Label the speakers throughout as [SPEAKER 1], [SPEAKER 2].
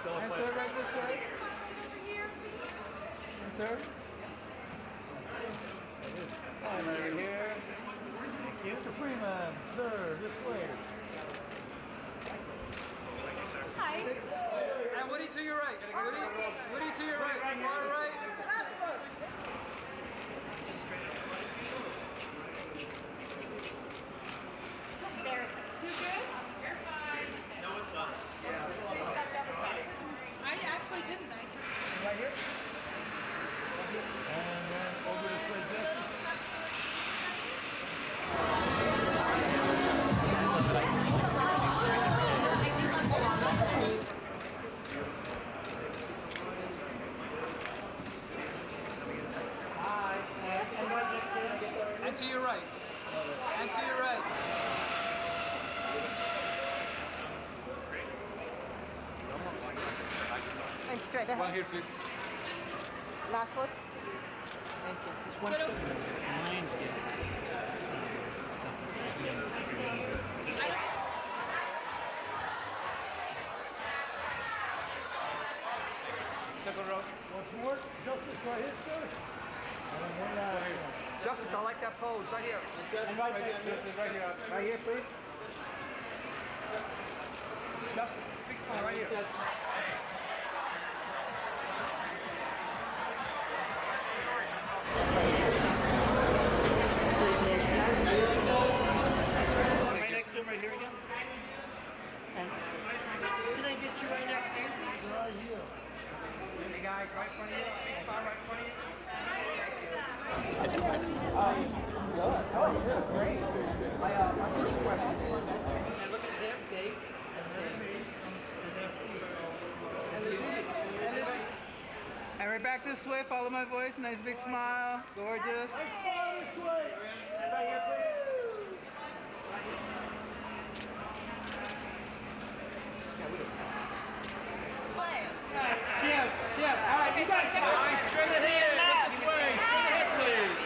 [SPEAKER 1] And sir, right this way. And sir. And over here. Thank you. Mr. Freeman, sir, this way.
[SPEAKER 2] Hi.
[SPEAKER 1] And Woody to your right. Woody to your right. Far right.
[SPEAKER 2] You good? You're fine. No, it's not. Yeah. I actually didn't. I took it.
[SPEAKER 1] Right here. And then over this way, Jesse. And to your right. And to your right.
[SPEAKER 3] And straight ahead.
[SPEAKER 1] One here, please.
[SPEAKER 3] Last looks. Thank you.
[SPEAKER 4] This one lines get
[SPEAKER 1] Second row.
[SPEAKER 5] Once more, Justice right here, sir. And then one out here.
[SPEAKER 3] Justice, I like that pose right here.
[SPEAKER 1] And right here, Justice, right here.
[SPEAKER 3] Right here, please.
[SPEAKER 1] Justice, big smile right here. Right next to him, right here again.
[SPEAKER 3] And can I get you right next to him?
[SPEAKER 5] Right here.
[SPEAKER 3] The guys right in front of you. Big smile right in front of you. And look at him, Dave.
[SPEAKER 1] And right back this way, follow my voice. Nice big smile. Gorgeous.
[SPEAKER 5] Right smile this way.
[SPEAKER 3] And right here, please.
[SPEAKER 4] Jim, all right, you guys go. Straight ahead. This way. Straight ahead, please.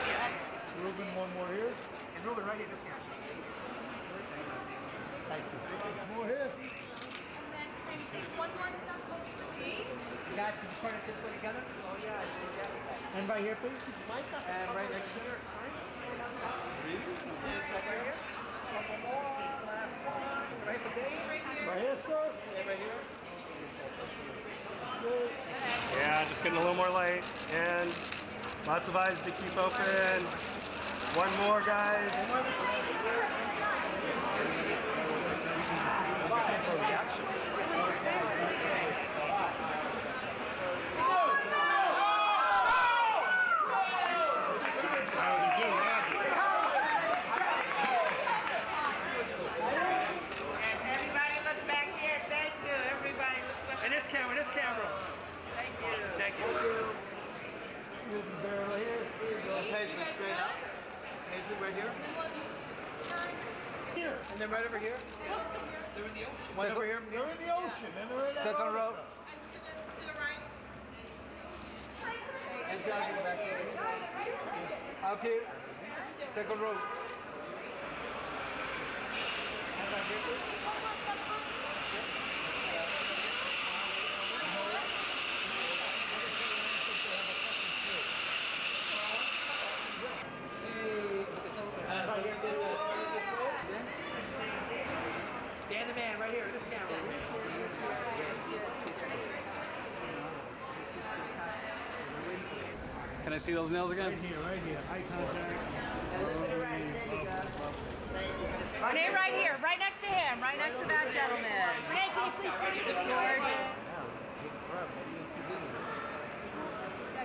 [SPEAKER 5] Ruben, one more here.
[SPEAKER 3] And Ruben, right here, this camera.
[SPEAKER 5] Thank you. Once more here.
[SPEAKER 2] And then can you take one more step closer to me?
[SPEAKER 3] You guys, can you turn it this way together? Oh, yeah. And right here, please. And right next to her. And right here. Couple more. Last one. Right for Dave.
[SPEAKER 5] Right here, sir.
[SPEAKER 3] And right here.
[SPEAKER 5] Good.
[SPEAKER 6] Yeah, just getting a little more light and lots of eyes to keep open. One more, guys.
[SPEAKER 3] Everybody look back here. Thank you. Everybody look back. And this camera, this camera. Thank you. Thank you.
[SPEAKER 5] Ruben Bear right here.
[SPEAKER 3] Paisley, straight up. Paisley, right here.
[SPEAKER 2] And then we'll do turn.
[SPEAKER 5] Here.
[SPEAKER 3] And then right over here. They're in the ocean. One over here.
[SPEAKER 5] They're in the ocean, and they're in that
[SPEAKER 1] Second row.
[SPEAKER 2] And to the right.
[SPEAKER 3] And John, get back here.
[SPEAKER 1] Up here. Second row.
[SPEAKER 3] And right here, please.
[SPEAKER 2] Take one more step closer.
[SPEAKER 3] Right here, Dan the man, right here, this camera.
[SPEAKER 4] Can I see those nails again?
[SPEAKER 5] Right here, right here. Eye contact.
[SPEAKER 3] Renee, right here, right next to him, right next to that gentleman. Renee, can you please turn this gorgeous?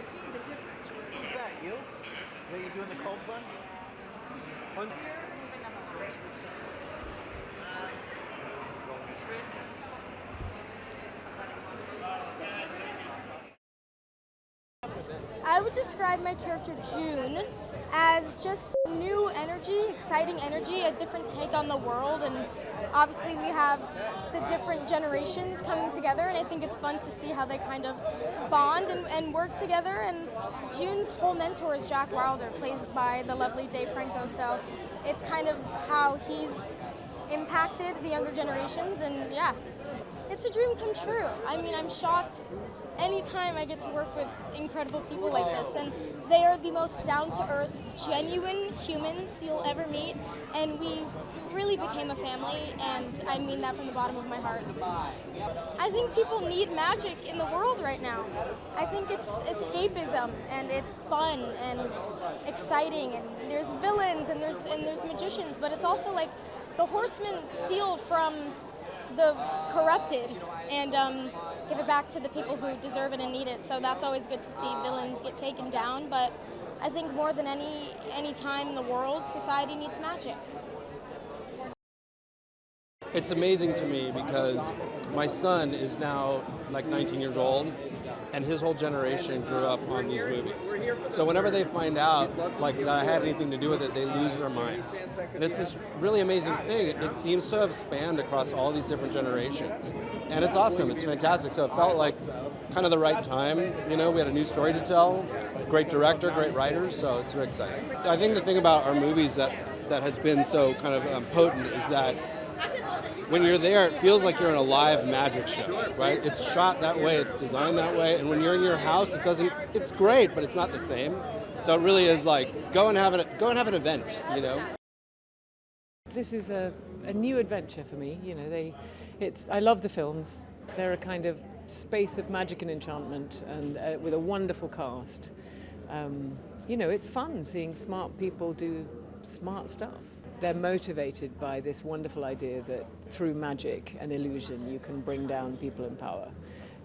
[SPEAKER 3] Is that you? Is that you doing the cold one?
[SPEAKER 7] I would describe my character June as just new energy, exciting energy, a different take on the world, and obviously we have the different generations coming together, and I think it's fun to see how they kind of bond and work together. And June's whole mentor is Jack Wilder, played by the lovely Dave Franco, so it's kind of how he's impacted the younger generations, and yeah, it's a dream come true. I mean, I'm shocked anytime I get to work with incredible people like this, and they are the most down-to-earth, genuine humans you'll ever meet, and we really became a family, and I mean that from the bottom of my heart. I think people need magic in the world right now. I think it's escapism, and it's fun and exciting, and there's villains and there's magicians, but it's also like the horsemen steal from the corrupted and give it back to the people who deserve it and need it. So that's always good to see villains get taken down, but I think more than any time in the world, society needs magic.
[SPEAKER 8] It's amazing to me because my son is now like 19 years old, and his whole generation grew up on these movies. So whenever they find out like that I had anything to do with it, they lose their minds. And it's this really amazing thing. It seems to have spanned across all these different generations. And it's awesome, it's fantastic. So it felt like kind of the right time. You know, we had a new story to tell, great director, great writers, so it's very exciting. I think the thing about our movies that has been so kind of potent is that when you're there, it feels like you're in a live magic show, right? It's shot that way, it's designed that way, and when you're in your house, it's great, but it's not the same. So it really is like, go and have an event, you know?
[SPEAKER 9] This is a new adventure for me, you know, I love the films. They're a kind of space of magic and enchantment, and with a wonderful cast. You know, it's fun seeing smart people do smart stuff. They're motivated by this wonderful idea that through magic and illusion you can bring down people in power,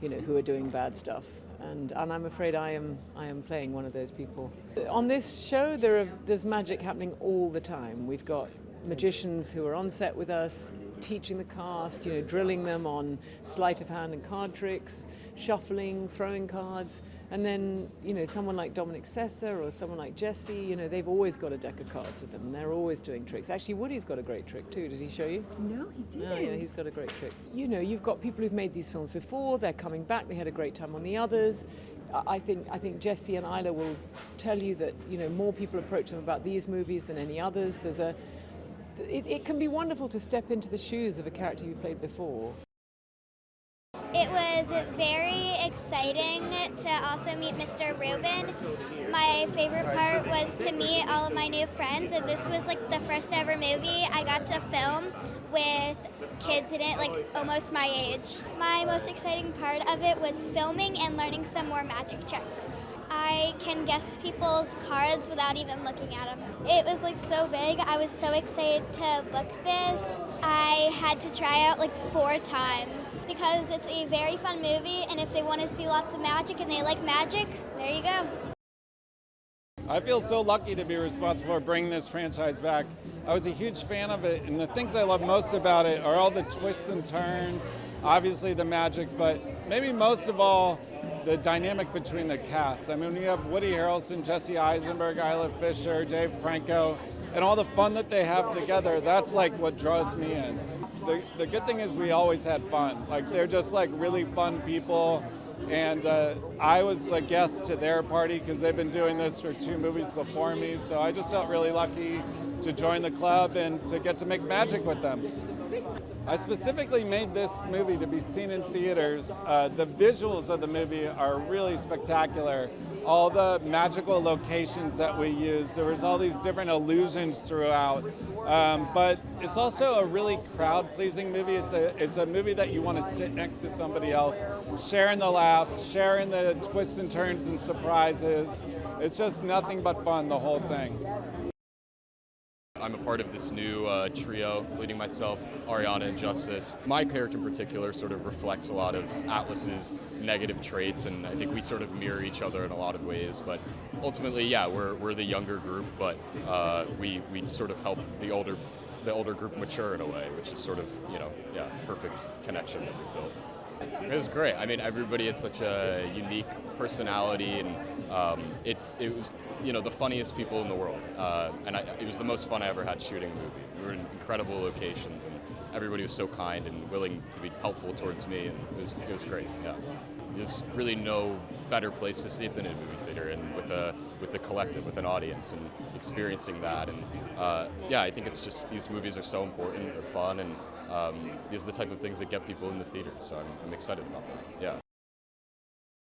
[SPEAKER 9] you know, who are doing bad stuff. And I'm afraid I am playing one of those people. On this show there's magic happening all the time. We've got magicians who are on set with us, teaching the cast, you know, drilling them on sleight of hand and card tricks, shuffling, throwing cards, and then, you know, someone like Dominic Sessa or someone like Jesse, you know, they've always got a deck of cards with them, and they're always doing tricks. Actually, Woody's got a great trick too. Did he show you?
[SPEAKER 2] No, he didn't.
[SPEAKER 9] Oh, yeah, he's got a great trick. You know, you've got people who've made these films before, they're coming back, they had a great time on the others. I think Jesse and Isla will tell you that, you know, more people approach them about these movies than any others. It can be wonderful to step into the shoes of a character you've played before.
[SPEAKER 10] It was very exciting to also meet Mr. Rubin. My favorite part was to meet all of my new friends, and this was like the first ever movie I got to film with kids in it, like almost my age. My most exciting part of it was filming and learning some more magic tricks. I can guess people's cards without even looking at them. It was like so big. I was so excited to book this. I had to try out like 4 times because it's a very fun movie, and if they want to see lots of magic and they like magic, there you go.
[SPEAKER 11] I feel so lucky to be responsible for bringing this franchise back. I was a huge fan of it, and the things I love most about it are all the twists and turns, obviously the magic, but maybe most of all, the dynamic between the cast. I mean, when you have Woody Harrelson, Jesse Eisenberg, Isla Fisher, Dave Franco, and all the fun that they have together, that's like what draws me in. The good thing is we always had fun. Like, they're just like really fun people. And I was a guest to their party because they've been doing this for 2 movies before me. So I just felt really lucky to join the club and to get to make magic with them. I specifically made this movie to be seen in theaters. The visuals of the movie are really spectacular. All the magical locations that we used, there was all these different illusions throughout. But it's also a really crowd-pleasing movie. It's a movie that you want to sit next to somebody else, sharing the laughs, sharing the twists and turns and surprises. It's just nothing but fun, the whole thing.
[SPEAKER 12] I'm a part of this new trio, including myself, Ariana, and Justice. My character in particular sort of reflects a lot of Atlas's negative traits, and I think we sort of mirror each other in a lot of ways. But ultimately, yeah, we're the younger group, but we sort of help the older group mature in a way, which is sort of, you know, yeah, perfect connection that we've built. It was great. I mean, everybody had such a unique personality, and it was, you know, the funniest people in the world. And it was the most fun I ever had shooting a movie. We were in incredible locations, and everybody was so kind and willing to be helpful towards me, and it was great. Yeah, there's really no better place to see it than in a movie theater, and with the collective, with an audience, and experiencing that. And yeah, I think it's just, these movies are so important. They're fun, and these are the type of things that get people in the theaters. So I'm excited about that. Yeah.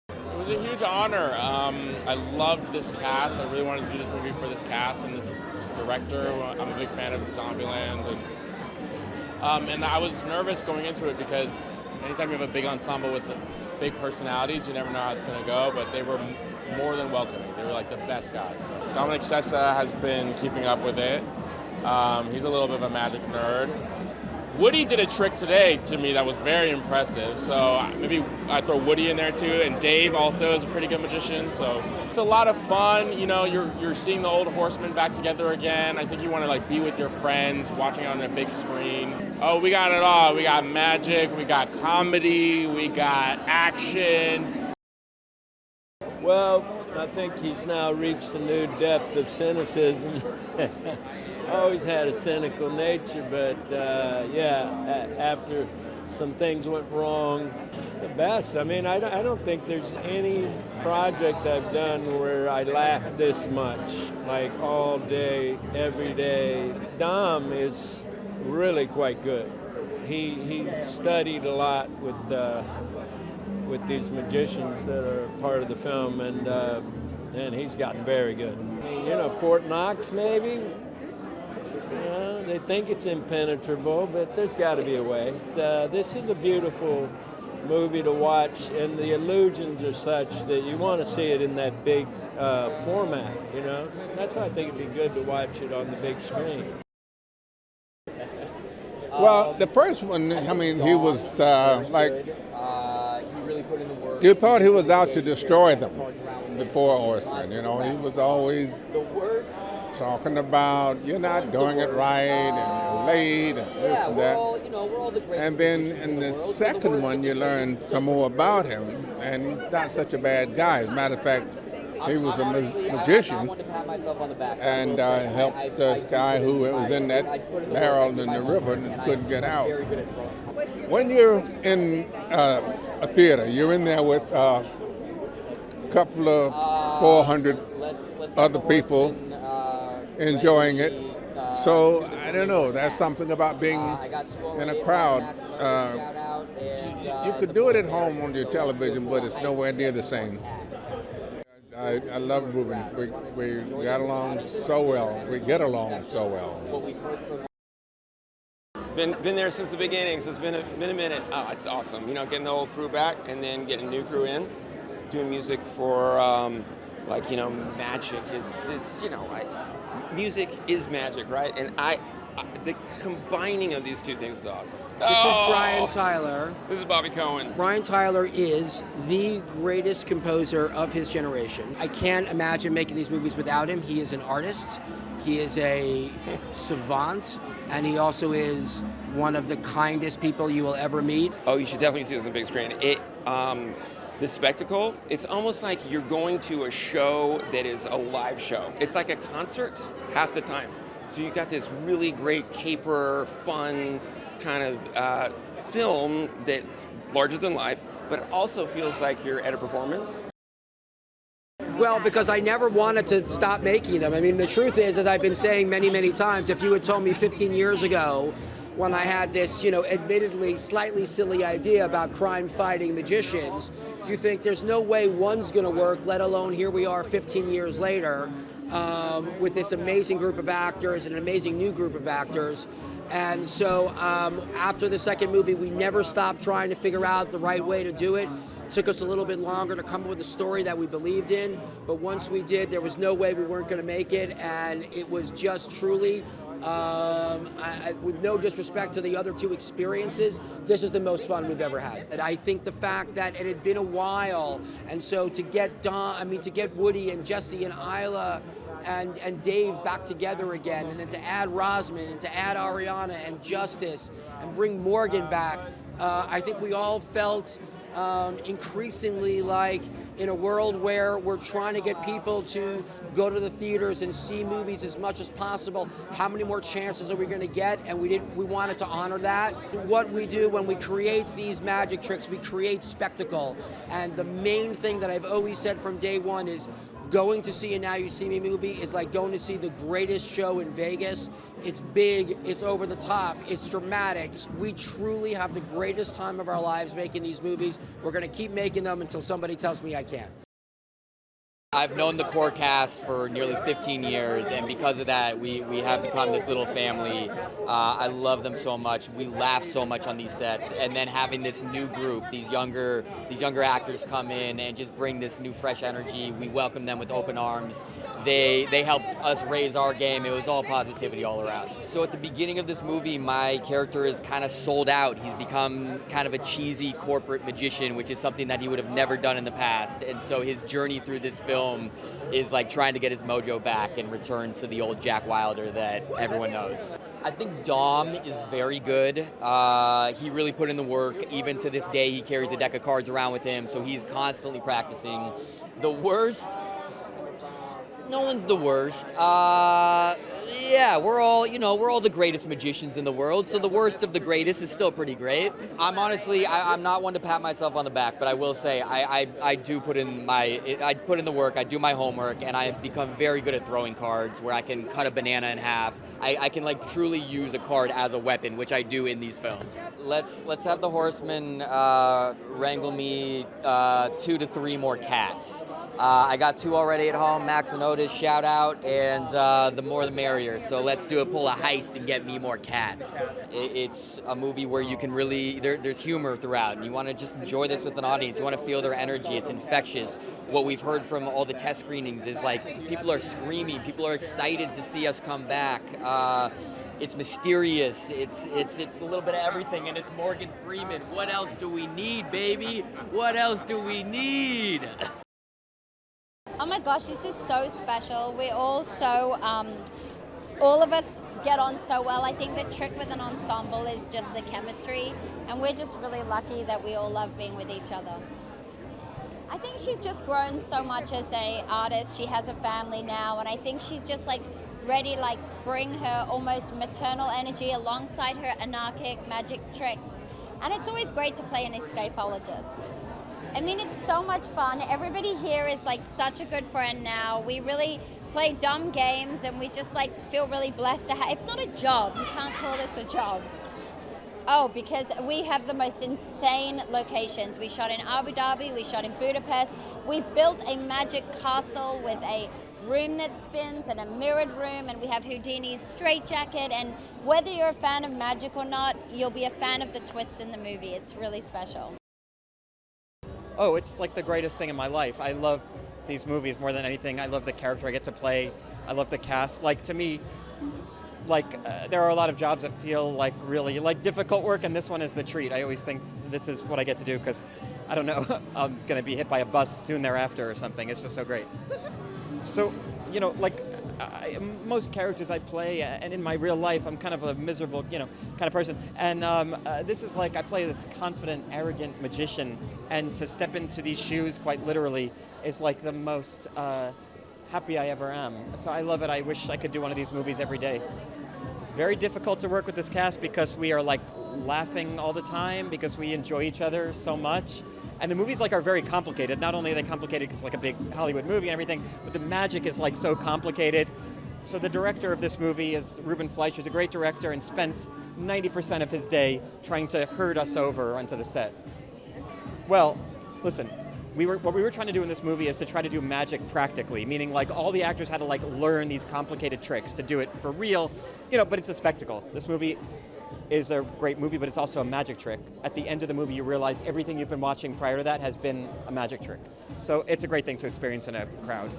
[SPEAKER 13] It was a huge honor. I loved this cast. I really wanted to do this movie for this cast and this director. I'm a big fan of Zombieland, and I was nervous going into it because anytime you have a big ensemble with big personalities, you never know how it's going to go. But they were more than welcoming. They were like the best guys. So Dominic Sessa has been keeping up with it. He's a little bit of a magic nerd. Woody did a trick today to me that was very impressive, so maybe I throw Woody in there too, and Dave also is a pretty good magician, so it's a lot of fun. You know, you're seeing the old horsemen back together again. I think you want to like be with your friends, watching it on a big screen. Oh, we got it all. We got magic, we got comedy, we got action.
[SPEAKER 5] Well, I think he's now reached a new depth of cynicism. Always had a cynical nature, but yeah, after some things went wrong, the best. I mean, I don't think there's any project I've done where I laughed this much, like all day, every day. Dom is really quite good. He studied a lot with these magicians that are part of the film, and he's gotten very good. I mean, you know, Fort Knox maybe. You know, they think it's impenetrable, but there's got to be a way. This is a beautiful movie to watch, and the illusions are such that you want to see it in that big format, you know? That's why I think it'd be good to watch it on the big screen.
[SPEAKER 14] Well, the first one, I mean, he was like,
[SPEAKER 15] he really put in the work.
[SPEAKER 14] you thought he was out to destroy them, the Four Horsemen, you know? He was always talking about you're not doing it right and you're late and this and that. And then in the second one, you learn some more about him, and he's not such a bad guy. As a matter of fact, he was a magician and helped this guy who was in that barrel in the river and couldn't get out. When you're in a theater, you're in there with a couple of 400 other people enjoying it. So I don't know, there's something about being in a crowd. You could do it at home on your television, but it's nowhere near the same. I love Ruben. We got along so well. We get along so well.
[SPEAKER 16] Been there since the beginning, so it's been a minute. Oh, it's awesome. You know, getting the old crew back and then getting a new crew in, doing music for like, you know, magic is you know, music is magic, right? And the combining of these two things is awesome.
[SPEAKER 17] This is Brian Tyler.
[SPEAKER 16] This is Bobby Cohen.
[SPEAKER 17] Brian Tyler is the greatest composer of his generation. I can't imagine making these movies without him. He is an artist. He is a savant, and he also is one of the kindest people you will ever meet.
[SPEAKER 16] Oh, you should definitely see this on the big screen. The spectacle, it's almost like you're going to a show that is a live show. It's like a concert half the time. So you've got this really great caper, fun kind of film that's larger than life, but it also feels like you're at a performance.
[SPEAKER 17] Well, because I never wanted to stop making them. I mean, the truth is, as I've been saying many, many times, if you had told me 15 years ago when I had this, you know, admittedly slightly silly idea about crime-fighting magicians, you think there's no way one's going to work, let alone here we are 15 years later with this amazing group of actors, an amazing new group of actors. And so after the second movie, we never stopped trying to figure out the right way to do it. It took us a little bit longer to come up with a story that we believed in, but once we did, there was no way we weren't going to make it, and it was just truly, with no disrespect to the other two experiences, this is the most fun we've ever had. And I think the fact that it had been a while, and so to get to get Woody and Jesse and Isla and Dave back together again, and then to add Rosman and to add Ariana and Justice and bring Morgan back, I think we all felt increasingly like in a world where we're trying to get people to go to the theaters and see movies as much as possible, how many more chances are we going to get? And we wanted to honor that. What we do when we create these magic tricks, we create spectacle. And the main thing that I've always said from day one is going to see a Now You See Me movie is like going to see the greatest show in Vegas. It's big, it's over the top, it's dramatic. We truly have the greatest time of our lives making these movies. We're going to keep making them until somebody tells me I can't.
[SPEAKER 15] I've known the core cast for nearly 15 years, and because of that, we have become this little family. I love them so much. We laugh so much on these sets, and then having this new group, these younger actors come in and just bring this new, fresh energy. We welcome them with open arms. They helped us raise our game. It was all positivity all around. So at the beginning of this movie, my character is kind of sold out. He's become kind of a cheesy corporate magician, which is something that he would have never done in the past. And so his journey through this film is like trying to get his mojo back and return to the old Jack Wilder that everyone knows. I think Dom is very good. He really put in the work. Even to this day, he carries a deck of cards around with him, so he's constantly practicing. The worst? No one's the worst. Yeah, we're all the greatest magicians in the world, so the worst of the greatest is still pretty great. I'm not one to pat myself on the back, but I will say I do put in the work, I do my homework, and I become very good at throwing cards where I can cut a banana in half. I can like truly use a card as a weapon, which I do in these films. Let's have the horsemen wrangle me 2 to 3 more cats. I got 2 already at home, Max and Otis, shout out, and the more the merrier. So let's pull a heist and get me more cats. It's a movie where you can really, there's humor throughout, and you want to just enjoy this with an audience. You want to feel their energy. It's infectious. What we've heard from all the test screenings is like people are screaming, people are excited to see us come back. It's mysterious, it's a little bit of everything, and it's Morgan Freeman. What else do we need, baby? What else do we need?
[SPEAKER 18] Oh my gosh, this is so special. We're all so, all of us get on so well. I think the trick with an ensemble is just the chemistry, and we're just really lucky that we all love being with each other. I think she's just grown so much as an artist. She has a family now, and I think she's just like ready to like bring her almost maternal energy alongside her anarchic magic tricks. And it's always great to play an escapologist. I mean, it's so much fun. Everybody here is like such a good friend now. We really play dumb games, and we just like feel really blessed to have. It's not a job. You can't call this a job. Oh, because we have the most insane locations. We shot in Abu Dhabi, we shot in Budapest. We built a magic castle with a room that spins and a mirrored room, and we have Houdini's straitjacket. And whether you're a fan of magic or not, you'll be a fan of the twists in the movie. It's really special.
[SPEAKER 3] Oh, it's like the greatest thing in my life. I love these movies more than anything. I love the character I get to play. I love the cast. Like, to me, there are a lot of jobs that feel like really like difficult work, and this one is the treat. I always think this is what I get to do because, I don't know, I'm going to be hit by a bus soon thereafter or something. It's just so great. So, most characters I play, and in my real life, I'm kind of a miserable, kind of person. And this is like I play this confident, arrogant magician, and to step into these shoes, quite literally, is like the most happy I ever am. So I love it. I wish I could do one of these movies every day. It's very difficult to work with this cast because we are like laughing all the time because we enjoy each other so much. And the movies are very complicated. Not only are they complicated because it's like a big Hollywood movie and everything, but the magic is like so complicated. So the director of this movie is Ruben Fleischer. He's a great director and spent 90% of his day trying to herd us over onto the set. Well, listen, what we were trying to do in this movie is to try to do magic practically, meaning like all the actors had to like learn these complicated tricks to do it for real, but it's a spectacle. This movie is a great movie, but it's also a magic trick. At the end of the movie, you realize everything you've been watching prior to that has been a magic trick. So it's a great thing to experience in a crowd.